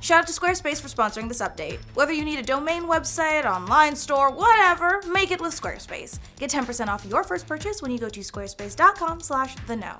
Shout out to Squarespace for sponsoring this update. Whether you need a domain website, online store, whatever, make it with Squarespace. Get 10% off your first purchase when you go to squarespace.com/theknow.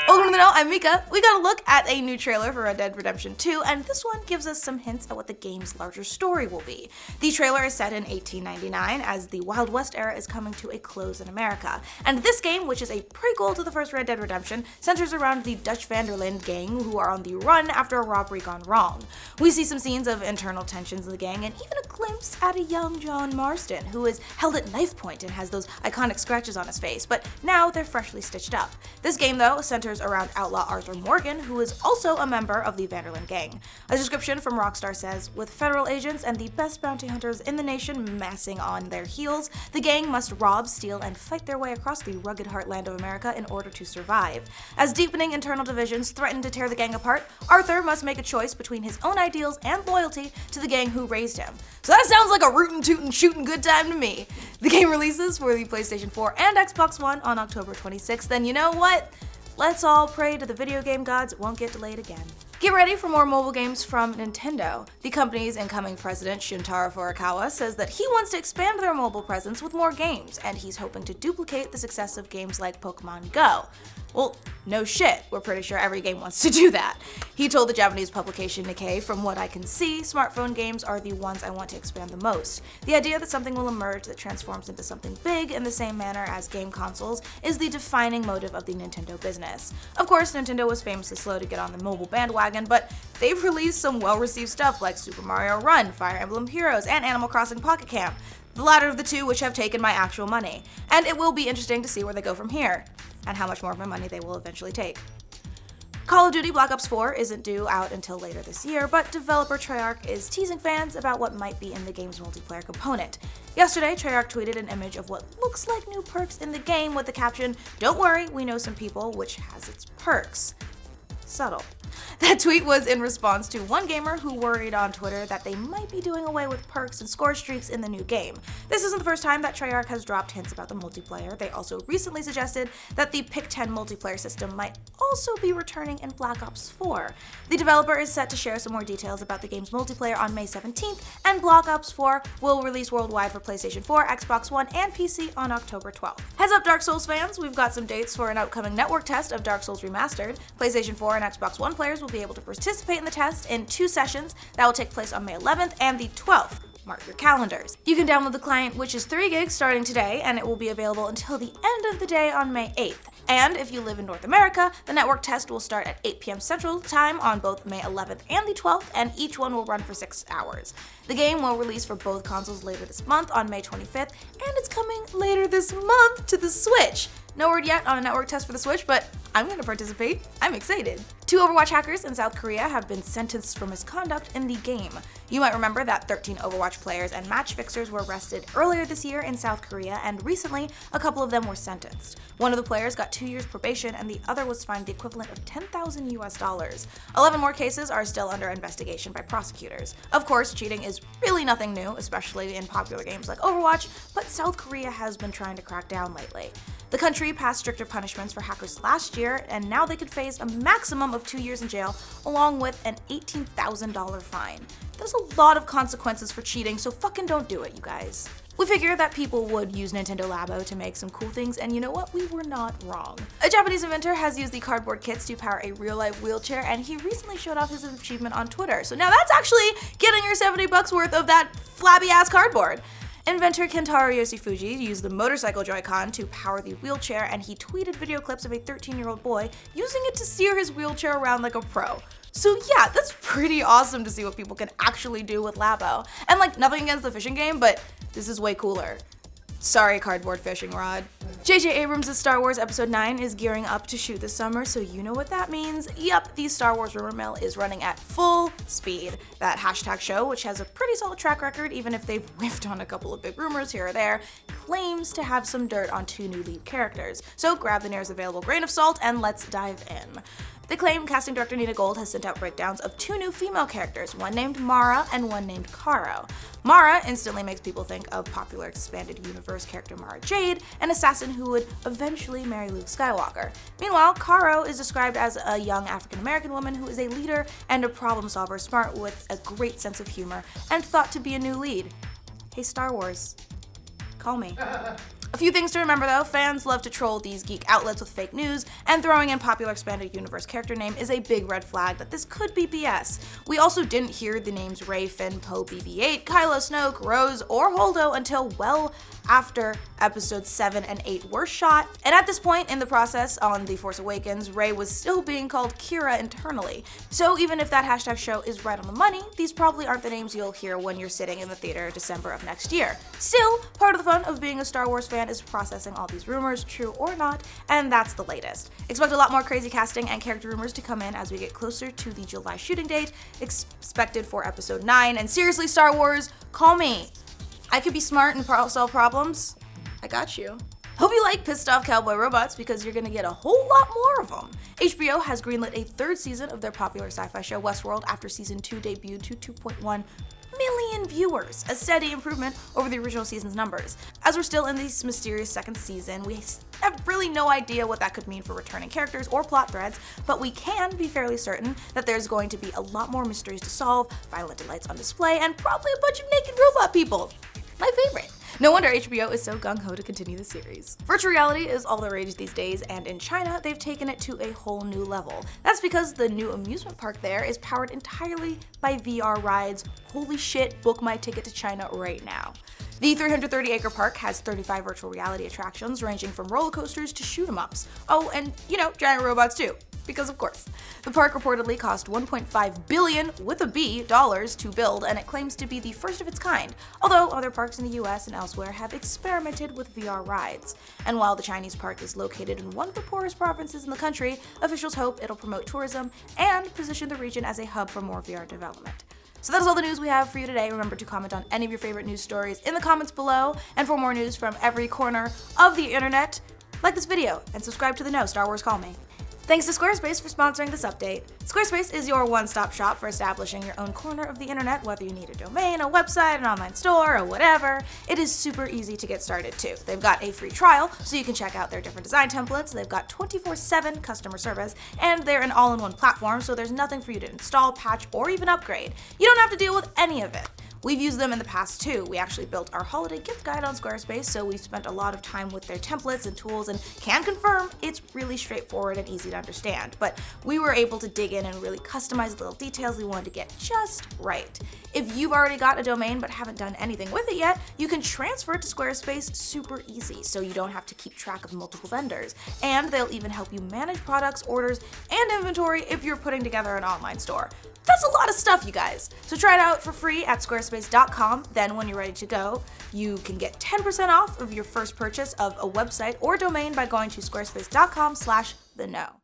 Welcome to The Know, I'm Mica. We got a look at a new trailer for Red Dead Redemption 2, and this one gives us some hints at what the game's larger story will be. The trailer is set in 1899 as the Wild West era is coming to a close in America. And this game, which is a prequel to the first Red Dead Redemption, centers around the Dutch Vanderlyn gang who are on the run after a robbery gone wrong. We see some scenes of internal tensions in the gang and even a glimpse at a young John Marston who is held at knife point and has those iconic scratches on his face, but now they're freshly stitched up. This game, though, centers around outlaw Arthur Morgan, who is also a member of the Vanderlyn gang. A description from Rockstar says, with federal agents and the best bounty hunters in the nation massing on their heels, the gang must rob, steal, and fight their way across the rugged heartland of America in order to survive. As deepening internal divisions threaten to tear the gang apart, Arthur must make a choice between his own ideals and loyalty to the gang who raised him. So that sounds like a rootin' tootin' shootin' good time to me. The game releases for the PlayStation 4 and Xbox One on October 26th, and you know what? Let's all pray to the video game gods it won't get delayed again. Get ready for more mobile games from Nintendo. The company's incoming president, Shuntaro Furukawa, says that he wants to expand their mobile presence with more games, and he's hoping to duplicate the success of games like Pokemon Go. Well, no shit, we're pretty sure every game wants to do that. He told the Japanese publication Nikkei, from what I can see, smartphone games are the ones I want to expand the most. The idea that something will emerge that transforms into something big in the same manner as game consoles is the defining motive of the Nintendo business. Of course, Nintendo was famously slow to get on the mobile bandwagon, but they've released some well-received stuff like Super Mario Run, Fire Emblem Heroes, and Animal Crossing Pocket Camp, the latter of the two which have taken my actual money. And it will be interesting to see where they go from here, and how much more of my money they will eventually take. Call of Duty Black Ops 4 isn't due out until later this year, but developer Treyarch is teasing fans about what might be in the game's multiplayer component. Yesterday, Treyarch tweeted an image of what looks like new perks in the game with the caption, "Don't worry, we know some people," which has its perks. Subtle. That tweet was in response to one gamer who worried on Twitter that they might be doing away with perks and score streaks in the new game. This isn't the first time that Treyarch has dropped hints about the multiplayer. They also recently suggested that the Pick 10 multiplayer system might also be returning in Black Ops 4. The developer is set to share some more details about the game's multiplayer on May 17th, and Black Ops 4 will release worldwide for PlayStation 4, Xbox One, and PC on October 12th. Heads up, Dark Souls fans, we've got some dates for an upcoming network test of Dark Souls Remastered. PlayStation 4 and Xbox One players will be able to participate in the test in 2 sessions that will take place on May 11th and the 12th. Mark your calendars. You can download the client, which is 3 gigs starting today, and it will be available until the end of the day on May 8th. And if you live in North America, the network test will start at 8 p.m. Central Time on both May 11th and the 12th, and each one will run for 6 hours. The game will release for both consoles later this month on May 25th, and it's coming later this month to the Switch. No word yet on a network test for the Switch, but I'm going to participate. I'm excited. 2 Overwatch hackers in South Korea have been sentenced for misconduct in the game. You might remember that 13 Overwatch players and match fixers were arrested earlier this year in South Korea, and recently a couple of them were sentenced. One of the players got 2 years probation, and the other was fined the equivalent of $10,000 US. 11 more cases are still under investigation by prosecutors. Of course, cheating is really nothing new, especially in popular games like Overwatch, but South Korea has been trying to crack down lately. The country passed stricter punishments for hackers last year, and now they could face a maximum of 2 years in jail, along with an $18,000 fine. There's a lot of consequences for cheating, so fucking don't do it, you guys. We figured that people would use Nintendo Labo to make some cool things, and you know what? We were not wrong. A Japanese inventor has used the cardboard kits to power a real-life wheelchair, and he recently showed off his achievement on Twitter. So now that's actually getting your $70 worth of that flabby-ass cardboard. Inventor Kentaro Yoshifuji used the motorcycle Joy-Con to power the wheelchair, and he tweeted video clips of a 13-year-old boy using it to steer his wheelchair around like a pro. So yeah, that's pretty awesome to see what people can actually do with Labo. And like, nothing against the fishing game, but this is way cooler. Sorry, cardboard fishing rod. J.J. Abrams' Star Wars Episode 9 is gearing up to shoot this summer, so you know what that means. Yep, the Star Wars rumor mill is running at full speed. That hashtag show, which has a pretty solid track record, even if they've whiffed on a couple of big rumors here or there, claims to have some dirt on 2 new lead characters. So grab the nearest available grain of salt and let's dive in. They claim casting director Nina Gold has sent out breakdowns of 2 new female characters, one named Mara and one named Caro. Mara instantly makes people think of popular expanded universe character Mara Jade, an assassin who would eventually marry Luke Skywalker. Meanwhile, Caro is described as a young African-American woman who is a leader and a problem solver, smart with a great sense of humor, and thought to be a new lead. Hey Star Wars, call me. A few things to remember though: fans love to troll these geek outlets with fake news, and throwing in popular expanded universe character name is a big red flag that this could be BS. We also didn't hear the names Rey, Finn, Poe, BB-8, Kylo, Snoke, Rose, or Holdo until well after episodes 7 and 8 were shot, and at this point in the process on The Force Awakens, Rey was still being called Kira internally. So even if that hashtag show is right on the money, these probably aren't the names you'll hear when you're sitting in the theater December of next year. Still, part of the fun of being a Star Wars fan is processing all these rumors, true or not, and that's the latest. Expect a lot more crazy casting and character rumors to come in as we get closer to the July shooting date, expected for episode 9, and seriously, Star Wars, call me. I could be smart and solve problems. I got you. Hope you like pissed off cowboy robots, because you're gonna get a whole lot more of them. HBO has greenlit a 3rd season of their popular sci-fi show Westworld after season 2 debuted to 2.1 million viewers, a steady improvement over the original season's numbers. As we're still in this mysterious 2nd season, we have really no idea what that could mean for returning characters or plot threads, but we can be fairly certain that there's going to be a lot more mysteries to solve, violent delights on display, and probably a bunch of naked robot people. My favorite. No wonder HBO is so gung-ho to continue the series. Virtual reality is all the rage these days, and in China, they've taken it to a whole new level. That's because the new amusement park there is powered entirely by VR rides. Holy shit, book my ticket to China right now. The 330-acre park has 35 virtual reality attractions ranging from roller coasters to shoot-'em-ups. Oh, and giant robots too, because of course. The park reportedly cost $1.5 billion with a B dollars to build, and it claims to be the first of its kind, although other parks in the US and elsewhere have experimented with VR rides. And while the Chinese park is located in one of the poorest provinces in the country, officials hope it'll promote tourism and position the region as a hub for more VR development. So that is all the news we have for you today. Remember to comment on any of your favorite news stories in the comments below, and for more news from every corner of the internet, like this video and subscribe to the Know Star Wars Call Me. Thanks to Squarespace for sponsoring this update. Squarespace is your one-stop shop for establishing your own corner of the internet, whether you need a domain, a website, an online store, or whatever. It is super easy to get started too. They've got a free trial, so you can check out their different design templates. They've got 24/7 customer service, and they're an all-in-one platform, so there's nothing for you to install, patch, or even upgrade. You don't have to deal with any of it. We've used them in the past too. We actually built our holiday gift guide on Squarespace, so we've spent a lot of time with their templates and tools, and can confirm it's really straightforward and easy to understand. But we were able to dig in and really customize the little details we wanted to get just right. If you've already got a domain but haven't done anything with it yet, you can transfer it to Squarespace super easy, so you don't have to keep track of multiple vendors. And they'll even help you manage products, orders, and inventory if you're putting together an online store. That's a lot of stuff, you guys. So try it out for free at squarespace.com. Then when you're ready to go, you can get 10% off of your first purchase of a website or domain by going to squarespace.com/theknow.